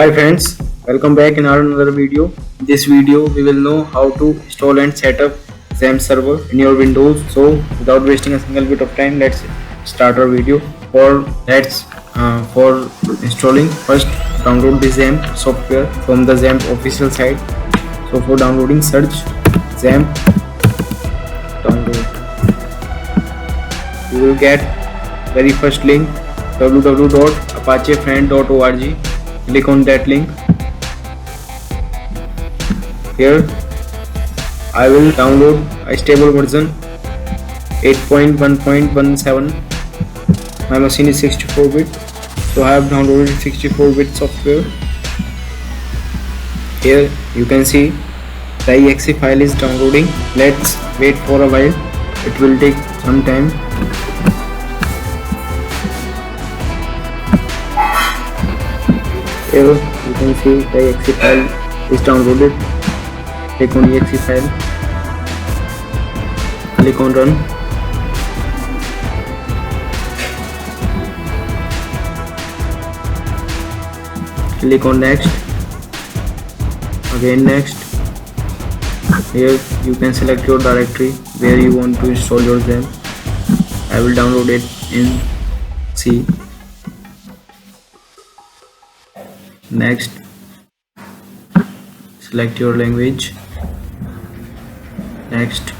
Hi friends, welcome back in our another video. In this video we will know how to install and set up XAMPP server in your Windows. So without wasting a single bit of time, let's start our video. For installing, first download the XAMPP software from the XAMPP official site. So for downloading, search XAMPP download. You will get very first link www.apachefriend.org. Click on that link. Here I will download a stable version 8.1.17. My machine is 64-bit, so I have downloaded 64-bit software. Here you can see the exe file is downloading. Let's wait for a while, it will take some time. Here you can see the exe file is downloaded. Click on exe file, click on run. Click on next, again next. Here you can select your directory where you want to install your XAMPP. I will download it in C. Next, select your language. Next,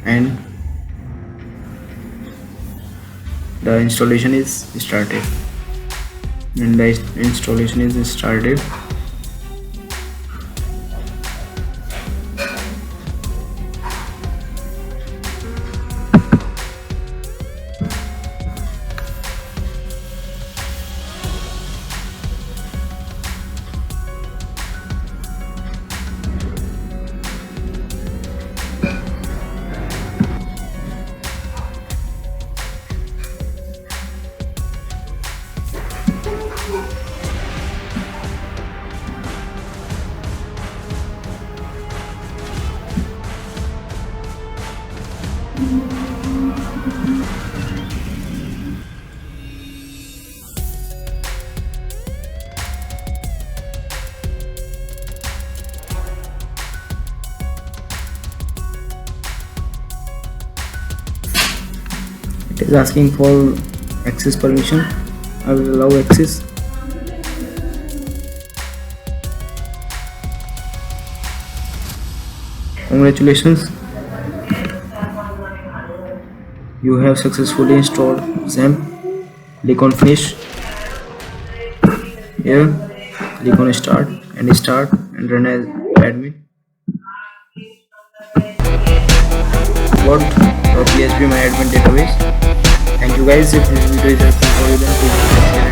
and the installation is started. It is asking for access permission. I will allow access. Congratulations, you have successfully installed XAMPP. Click on finish. Here click on start and run as admin. What.php my admin database. Thank you guys. If this video is helpful for you, then please